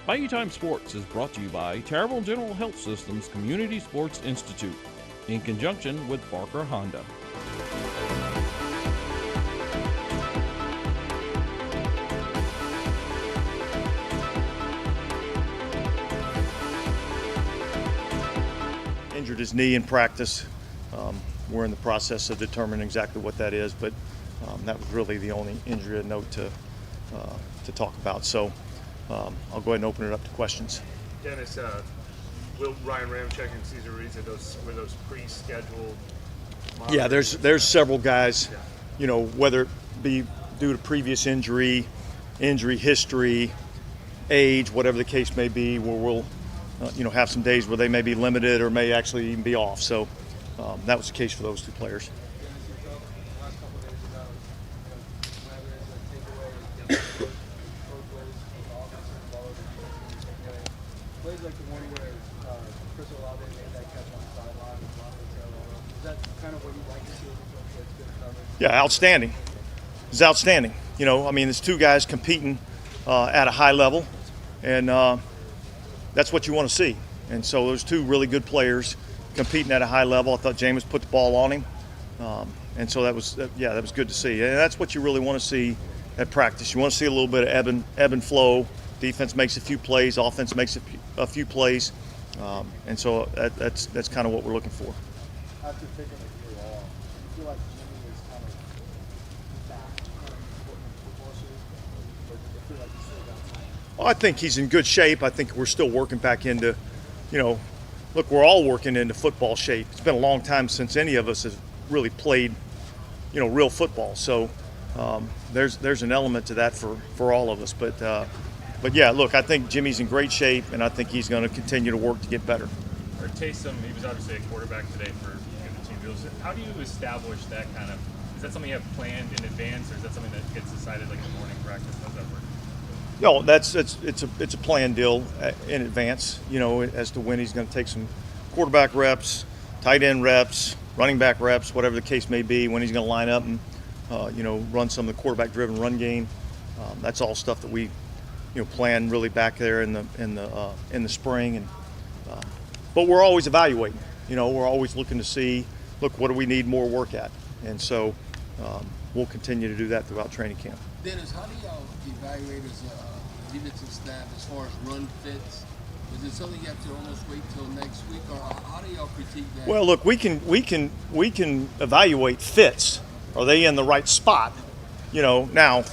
Bayou Time Sports is brought to you by Terrible General Health System's Community Sports Institute in conjunction with Barker Honda. Injured his knee in practice. We're in the process of determining exactly what that is, but that was really the only injury of note to talk about. So I'll go ahead and open it up to questions. Dennis, will Ryan Ramczyk and Cesar Ruiz, were those pre-scheduled? Yeah, there's several guys, you know, whether it be due to previous injury history, age, whatever the case may be, where we'll have some days where they may be limited or may actually even be off. So that was the case for those two players. Plays like the one where Chris Olave made that catch on the sideline. Is that kind of what you like to see? Yeah, outstanding. It's outstanding. You know, I mean, there's two guys competing at a high level, and that's what you want to see. And so there's two really good players competing at a high level. I thought Jameis put the ball on him, and so that was good to see. And that's what you really want to see at practice. You want to see a little bit of ebb and flow. Defense makes a few plays, offense makes a few plays, and so that's kind of what we're looking for. After taking a year off, do you feel like Jimmy is kind of back kind of football shape, or do you feel like he's still got time? Well, I think he's in good shape. I think we're still working back into, look, we're all working into football shape. It's been a long time since any of us has really played, real football. So there's an element to that for all of us. But yeah, look, I think Jimmy's in great shape, and I think he's going to continue to work to get better. Or Taysom, he was obviously a quarterback today for the team. How do you establish that kind of? Is that something you have planned in advance, or is that something that gets decided like in the morning practice? How does that work? No, it's a planned deal in advance. As to when he's going to take some quarterback reps, tight end reps, running back reps, whatever the case may be. When he's going to line up and run some of the quarterback-driven run game. That's all stuff that we plan really back there in the spring. And but we're always evaluating. We're always looking to see, look, what do we need more work at? And so we'll continue to do that throughout training camp. Dennis, how do y'all evaluate as a defensive staff as far as run fits? Is it something you have to almost wait till next week, or how do y'all critique that? Well, look, we can evaluate fits. Are they in the right spot? Now,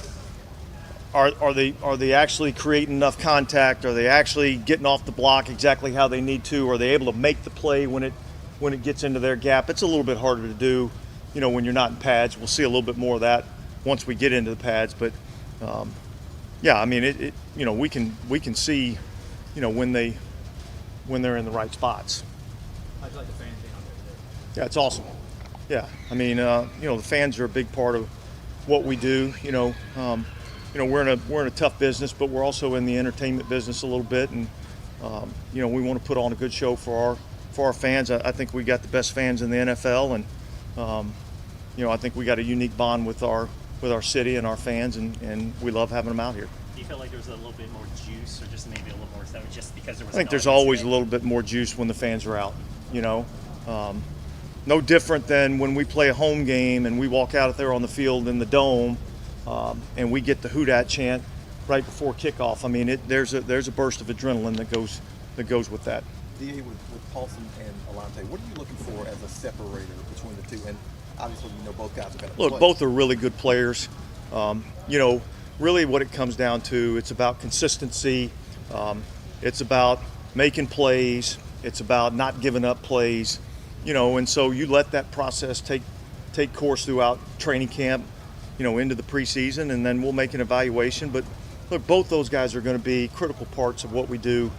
are they actually creating enough contact? Are they actually getting off the block exactly how they need to? Are they able to make the play when it gets into their gap? It's a little bit harder to do, when you're not in pads. We'll see a little bit more of that once we get into the pads. But yeah, I mean, we can see, when they're in the right spots. How'd you like the fans being out there today? Yeah, it's awesome. Yeah, I mean, the fans are a big part of what we do. We're in a tough business, but we're also in the entertainment business a little bit, and we want to put on a good show for our fans. I think we got the best fans in the NFL, and I think we got a unique bond with our city and our fans, and we love having them out here. Do you feel like there was a little bit more juice, or just maybe a little more so just because there was? I think there's always a little bit more juice when the fans are out. No different than when we play a home game and we walk out there on the field in the dome, and we get the Houdat chant right before kickoff. I mean, there's a burst of adrenaline that goes with that. DA, with Paulson and Alante, what are you looking for as a separator between the two? And obviously, both guys are going to play. Look, both are really good players. Really what it comes down to, it's about consistency. It's about making plays. It's about not giving up plays. And so you let that process take course throughout training camp, into the preseason, and then we'll make an evaluation. But look, both those guys are going to be critical parts of what we do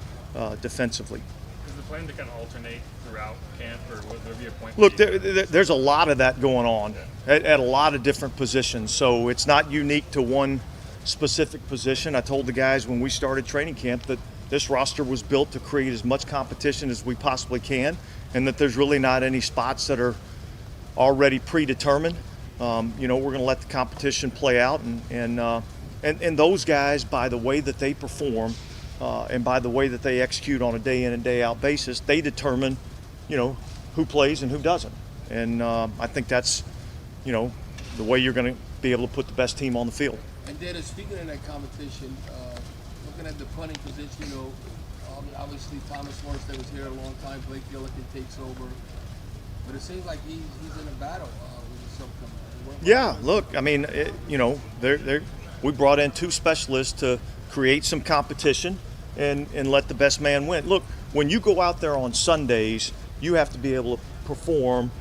defensively. Is the plan to kind of alternate throughout camp, or will there be a point? Look, there's a lot of that going on at a lot of different positions. So it's not unique to one specific position. I told the guys when we started training camp that this roster was built to create as much competition as we possibly can, and that there's really not any spots that are already predetermined. We're going to let the competition play out, and those guys, by the way that they perform, and by the way that they execute on a day in and day out basis, they determine, who plays and who doesn't. And I think that's, the way you're going to be able to put the best team on the field. And Dennis, speaking of that competition, looking at the punting position, obviously Thomas Morris that was here a long time, Blake Gillikin takes over, but it seems like he's in a battle with his upcoming. Yeah, look, I mean, we brought in 2 specialists to create some competition and let the best man win. Look, when you go out there on Sundays, you have to be able to perform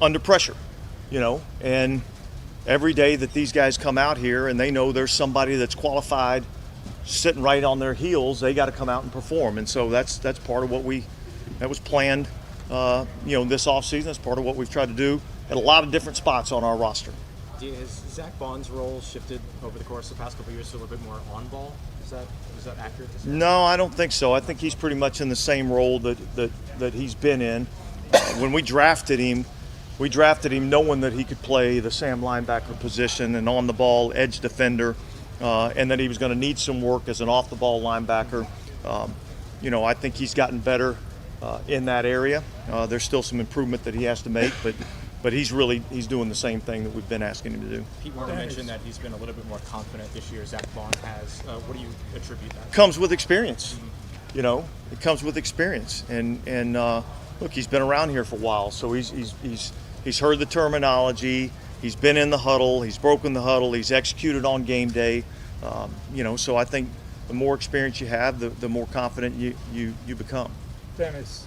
under pressure, and every day that these guys come out here and they know there's somebody that's qualified sitting right on their heels, they got to come out and perform. And so that's part of what that was planned, this offseason. That's part of what we've tried to do at a lot of different spots on our roster. Has Zach Bond's role shifted over the course of the past couple of years to a little bit more on ball? Is that accurate to say? No, I don't think so. I think he's pretty much in the same role that he's been in. When we drafted him knowing that he could play the Sam linebacker position and on the ball edge defender, and that he was going to need some work as an off the ball linebacker. I think he's gotten better in that area. There's still some improvement that he has to make, but he's doing the same thing that we've been asking him to do. Pete Warner mentioned that he's been a little bit more confident this year. Zach Bond has. What do you attribute that to? Comes with experience. It comes with experience, and look, he's been around here for a while, so he's heard the terminology. He's been in the huddle. He's broken the huddle. He's executed on game day. So I think the more experience you have, the more confident you become. Dennis,